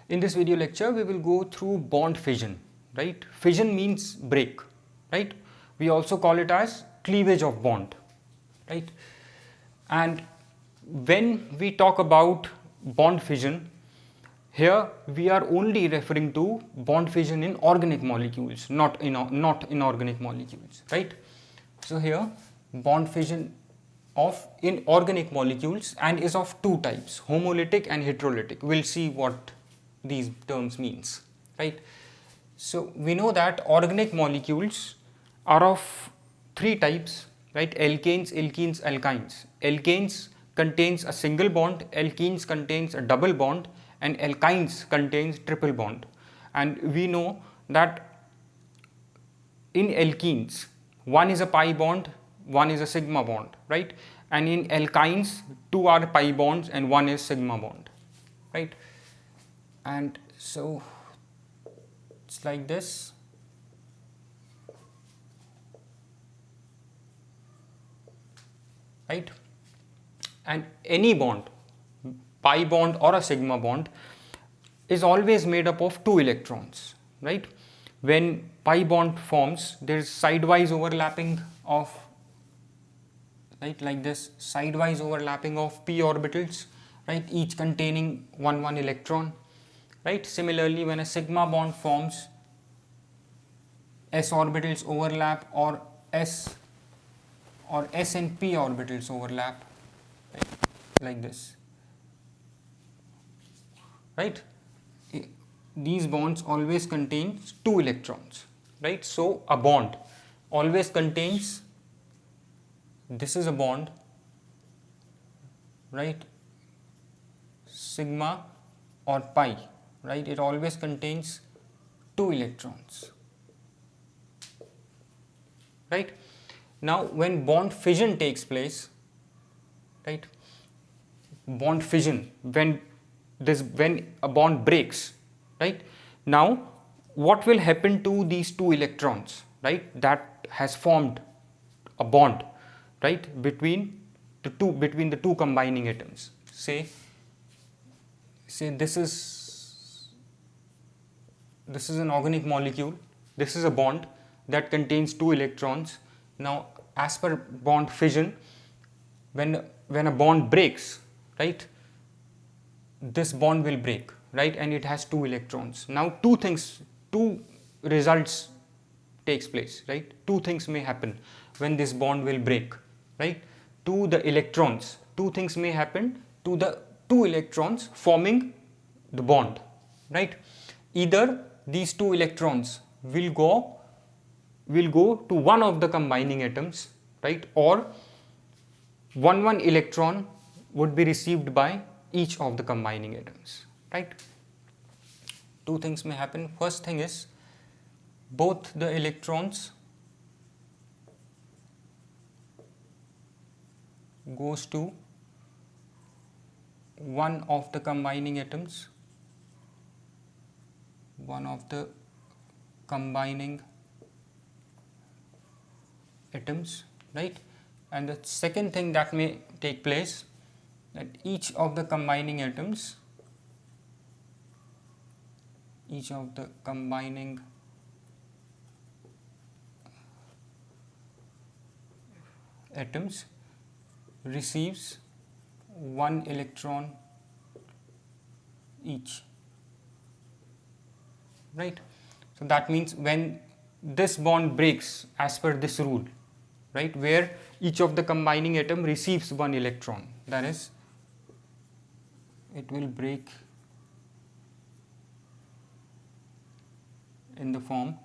In this video lecture, we will go through bond fission, right? Fission means break, right? We also call it as cleavage of bond, right? And when we talk about bond fission, here we are only referring to bond fission in organic molecules, not inorganic molecules, right? So here bond fission of inorganic molecules and is of two types, homolytic and heterolytic. We'll see what these terms means, right? So we know that organic molecules are of three types, right? Alkanes, alkenes, alkynes. Alkanes contains a single bond, alkenes contains a double bond, and alkynes contains triple bond. And we know that in alkenes, one is a pi bond, one is a sigma bond, right? And in alkynes, two are pi bonds and one is sigma bond, right? And so it's like this. Right? And any bond, pi bond or a sigma bond, is always made up of two electrons, right? When pi bond forms, there is sidewise overlapping of, right, like this, sidewise overlapping of p orbitals, right, each containing one electron, right? Similarly, when a sigma bond forms, s orbitals overlap, or s and p orbitals overlap, right? Like this, right? These bonds always contains two electrons, right? So a bond always contains, this is a bond, right, sigma or pi, right? It always contains two electrons, right? Now when bond fission takes place, right, bond fission, when a bond breaks, right, now what will happen to these two electrons, right, that has formed a bond, right, between the two combining atoms. Say this is an organic molecule, this is a bond that contains two electrons. Now as per bond fission, when a bond breaks, right, this bond will break, right, and it has two electrons. Now two results takes place, right? Two things may happen when this bond will break, right? Two things may happen to the two electrons forming the bond, right? Either these two electrons will go to one of the combining atoms, right, or one electron would be received by each of the combining atoms, right? Two things may happen. First thing is, both the electrons goes to one of the combining atoms, right? And the second thing that may take place, that each of the combining atoms receives one electron each, right? So that means when this bond breaks as per this rule, right, where each of the combining atom receives one electron, that is, it will break in the form,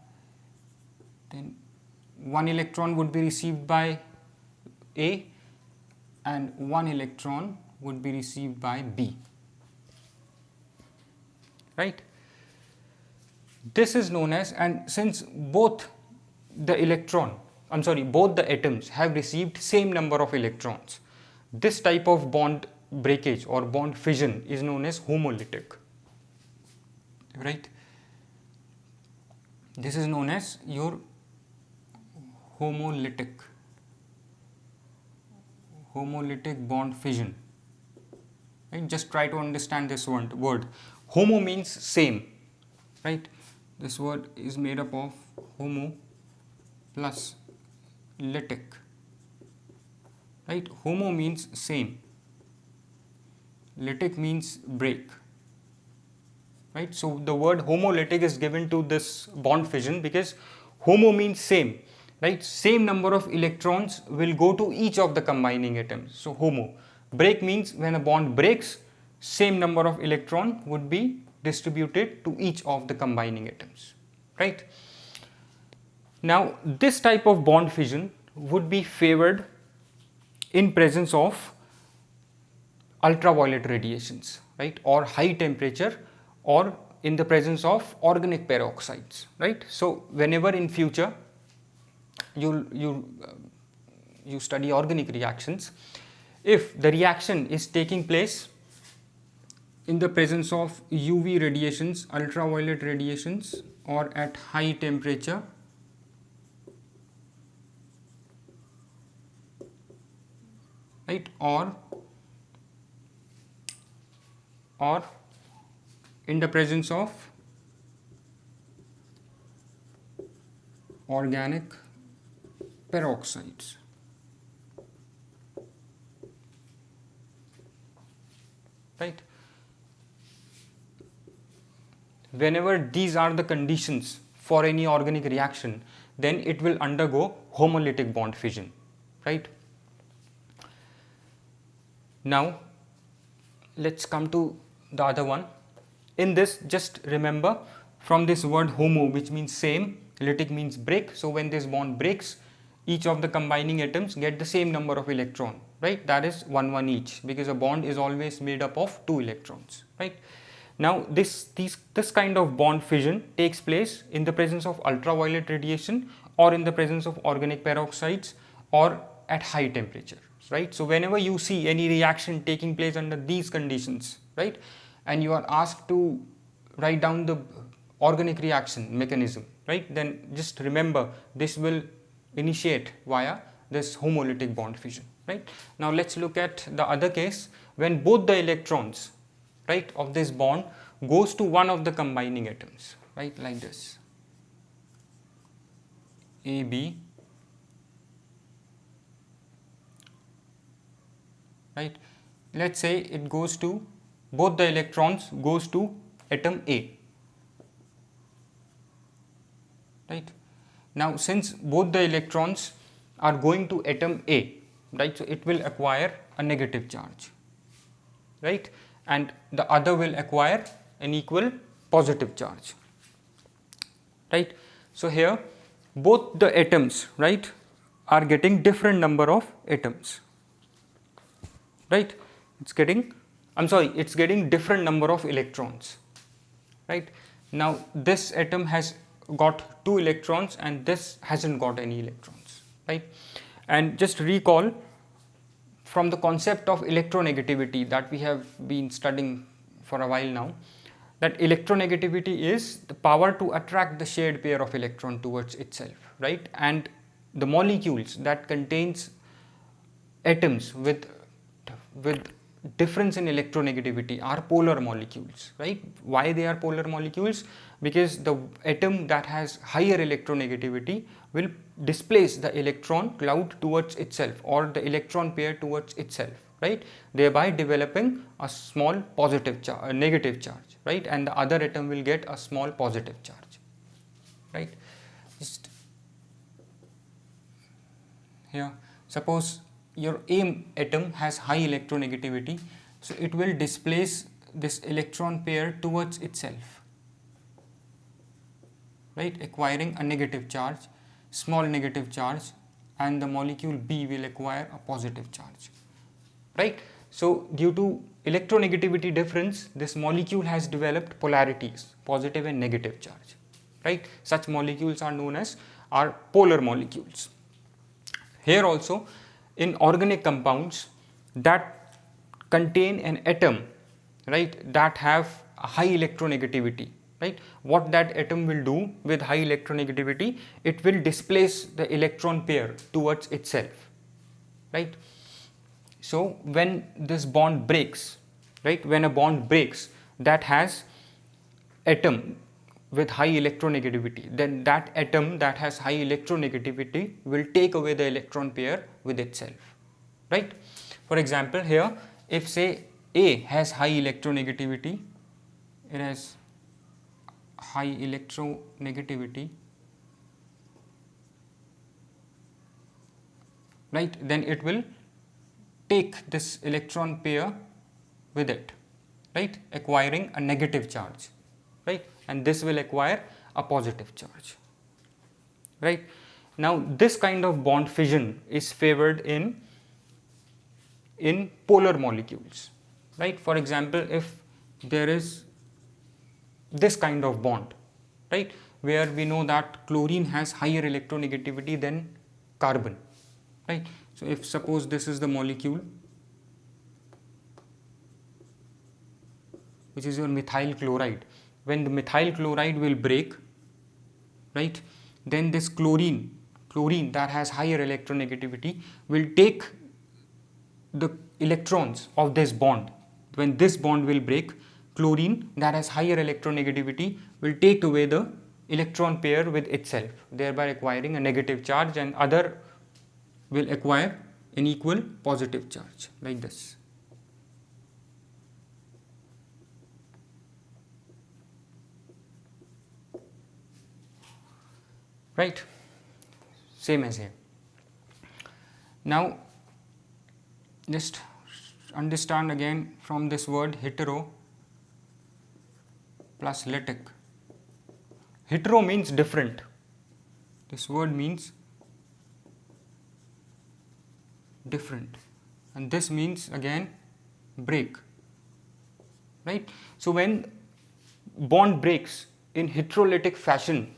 then one electron would be received by A and one electron would be received by B, right? This is known as, and since both the atoms have received same number of electrons, this type of bond breakage or bond fission is known as homolytic, right? This is known as your homolytic bond fission, right? Just try to understand this word. Homo means same, right? This word is made up of homo plus lytic, right? Homo means same, lytic means break, right? So the word homolytic is given to this bond fission because homo means same, right? Same number of electrons will go to each of the combining atoms. So homo. Break means when a bond breaks, same number of electron would be distributed to each of the combining atoms, right? Now this type of bond fission would be favored in presence of ultraviolet radiations, right, or high temperature, or in the presence of organic peroxides, right? So whenever in future you study organic reactions, if the reaction is taking place in the presence of UV radiations, ultraviolet radiations, or at high temperature, right, or in the presence of organic peroxides, right? Whenever these are the conditions for any organic reaction, then it will undergo homolytic bond fission, right? Now let's come to the other one. In this, just remember from this word homo, which means same, lytic means break. So when this bond breaks, each of the combining atoms get the same number of electron, right? That is 1 each, because a bond is always made up of 2 electrons, right? Now this kind of bond fission takes place in the presence of ultraviolet radiation, or in the presence of organic peroxides, or at high temperature, right? So whenever you see any reaction taking place under these conditions, right, and you are asked to write down the organic reaction mechanism, right, then just remember this will initiate via this homolytic bond fission, right? Now let's look at the other case when both the electrons, right, of this bond goes to one of the combining atoms, right, like this, AB, right? Let's say it goes to, both the electrons goes to atom A, right? Now since both the electrons are going to atom A, right, so it will acquire a negative charge, right, and the other will acquire an equal positive charge, right? So here both the atoms, right, are getting different number of atoms, right? It's getting different number of electrons, right? Now this atom has got 2 electrons and this hasn't got any electrons, right? And just recall from the concept of electronegativity that we have been studying for a while now, that electronegativity is the power to attract the shared pair of electron towards itself, right? And the molecules that contains atoms with difference in electronegativity are polar molecules, right? Why they are polar molecules? Because the atom that has higher electronegativity will displace the electron cloud towards itself, or the electron pair towards itself, right? Thereby developing a small positive charge, a negative charge, right? And the other atom will get a small positive charge, right? Just here, suppose your A atom has high electronegativity, so it will displace this electron pair towards itself, right, acquiring a negative charge, small negative charge, and the molecule B will acquire a positive charge, right? So due to electronegativity difference, this molecule has developed polarities, positive and negative charge, right? Such molecules are known as polar molecules. Here also, in organic compounds that contain an atom, right, that have a high electronegativity, right, what that atom will do with high electronegativity, it will displace the electron pair towards itself, right? So when this bond breaks, right, when a bond breaks that has atom with high electronegativity, then that atom that has high electronegativity will take away the electron pair with itself, right? For example, here if say A has high electronegativity, it has high electronegativity, right, then it will take this electron pair with it, right, acquiring a negative charge, right, and this will acquire a positive charge, right. Now this kind of bond fission is favored in polar molecules, right. For example, if there is this kind of bond, right, where we know that chlorine has higher electronegativity than carbon, right. So if suppose this is the molecule which is your methyl chloride, when the methyl chloride will break, right, then this chlorine that has higher electronegativity will take the electrons of this bond. When this bond will break, chlorine that has higher electronegativity will take away the electron pair with itself, thereby acquiring a negative charge, and other will acquire an equal positive charge like this. Right, same as here. Now just understand again from this word hetero plus lytic. Hetero means different. This word means different, and this means again break, right. So when bond breaks in heterolytic fashion,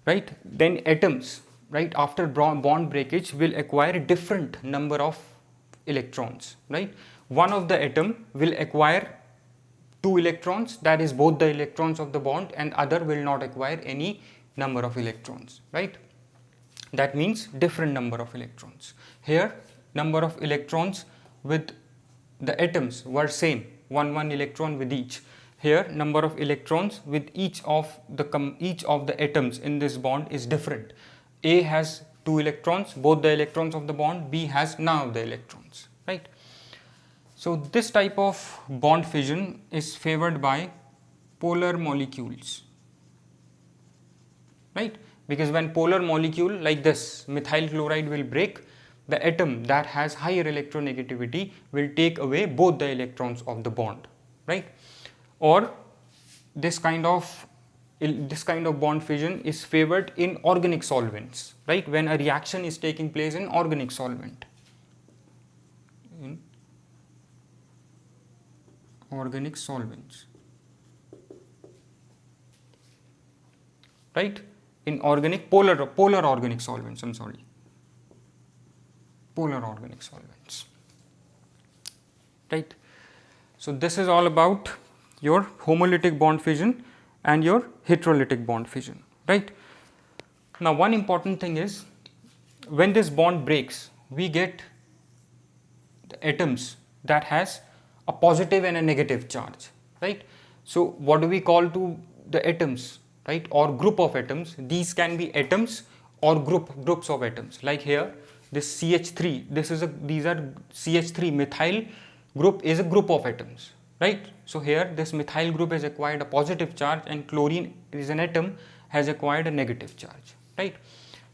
right, then atoms, right, after bond breakage will acquire a different number of electrons, right. One of the atom will acquire 2 electrons, that is both the electrons of the bond, and other will not acquire any number of electrons, right. That means different number of electrons. Here number of electrons with the atoms were same, 1 electron with each. Here number of electrons with each of the atoms in this bond is different. A has 2 electrons, both the electrons of the bond. B has none of the electrons, right. So this type of bond fission is favored by polar molecules, right, because when polar molecule like this methyl chloride will break, the atom that has higher electronegativity will take away both the electrons of the bond, right. Or this kind of bond fission is favored in organic solvents, right, when a reaction is taking place in organic solvent. In organic solvents, right, in organic polar organic solvents, I'm sorry, polar organic solvents, right. So this is all about your homolytic bond fission and your heterolytic bond fission, right. Now one important thing is, when this bond breaks, we get the atoms that has a positive and a negative charge, right. So what do we call to the atoms, right, or group of atoms? These can be atoms or groups of atoms. Like here this CH3, these are CH3 methyl group is a group of atoms, right. So here this methyl group has acquired a positive charge, and chlorine is an atom has acquired a negative charge, right.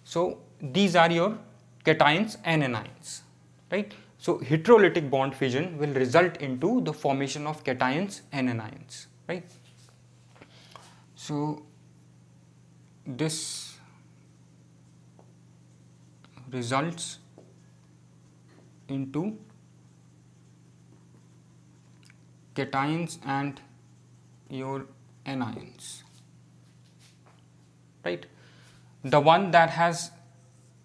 So these are your cations and anions, right. So heterolytic bond fission will result into the formation of cations and anions, right. So this results into cations and your anions, right. The one that has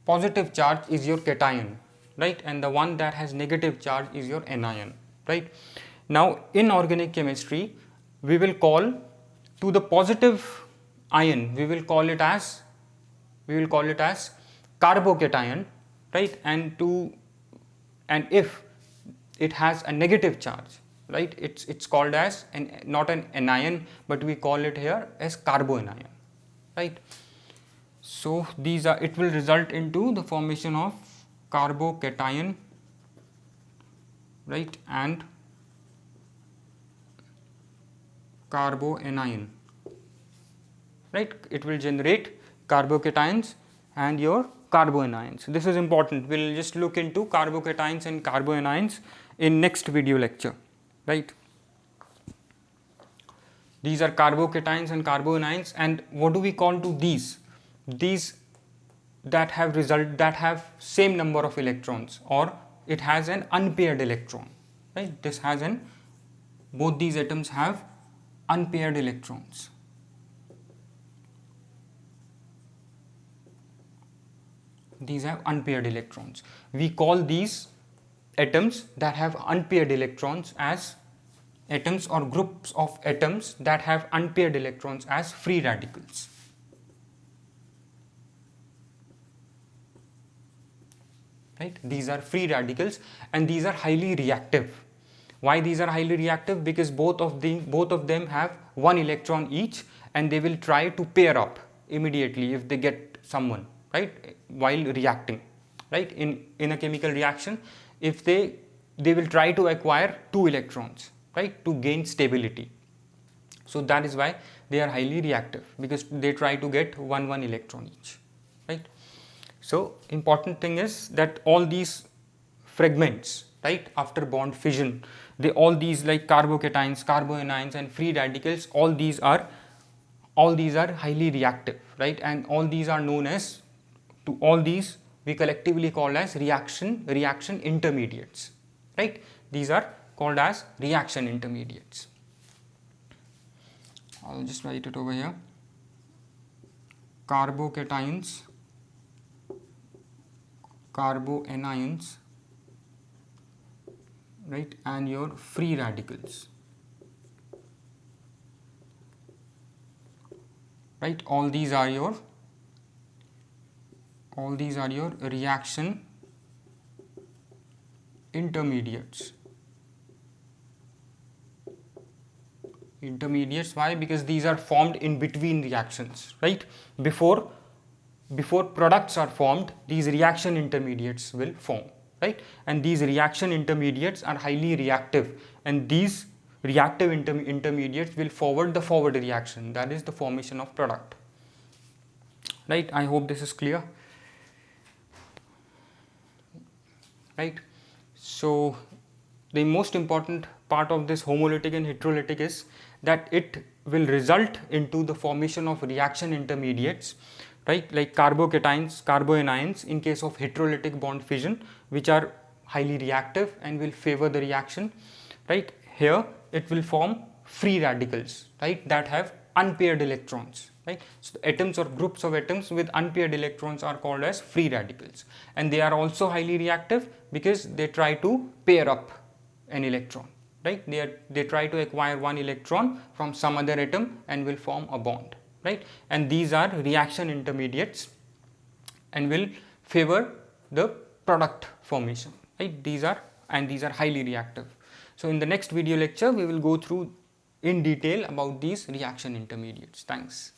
positive charge is your cation, right, and the one that has negative charge is your anion, right. Now in organic chemistry, we will call to the positive ion, we will call it as carbocation, right, and if it has a negative charge, right? It's called as not an anion, but we call it here as carboanion, right? So these are, it will result into the formation of carbocation, right, and carboanion, right? It will generate carbocations and your carboanions. This is important. We'll just look into carbocations and carboanions in next video lecture, right? These are carbocations and carboanions, and what do we call to these? These that have same number of electrons, or it has an unpaired electron, right? This has an, both these atoms have unpaired electrons. These have unpaired electrons. We call these atoms that have unpaired electrons as atoms, or groups of atoms that have unpaired electrons, as free radicals. Right? These are free radicals, and these are highly reactive. Why these are highly reactive? Because both of them have one electron each, and they will try to pair up immediately if they get someone, right, while reacting, right? In a chemical reaction, if they will try to acquire 2 electrons, right, to gain stability. So that is why they are highly reactive, because they try to get one electron each, right? So important thing is that all these fragments, right, after bond fission, all these like carbocations, carboanions and free radicals, all these are highly reactive, right? And all these are known as, to all these we collectively call as reaction intermediates, right? These are called as reaction intermediates. I'll just write it over here. Carbocations, carboanions, right, and your free radicals, right? All these are your reaction intermediates. Why? Because these are formed in between reactions, right? Before products are formed, these reaction intermediates will form, right? And these reaction intermediates are highly reactive, and these reactive intermediates will forward the forward reaction, that is the formation of product, right? I hope this is clear, right? So the most important part of this homolytic and heterolytic is that it will result into the formation of reaction intermediates, right, like carbocations, carboanions in case of heterolytic bond fission, which are highly reactive and will favor the reaction, right? Here it will form free radicals, right, that have unpaired electrons, right? So the atoms or groups of atoms with unpaired electrons are called as free radicals, and they are also highly reactive because they try to pair up an electron, right? They try to acquire one electron from some other atom and will form a bond, right? And these are reaction intermediates and will favor the product formation, right? These are highly reactive. So in the next video lecture we will go through in detail about these reaction intermediates. Thanks.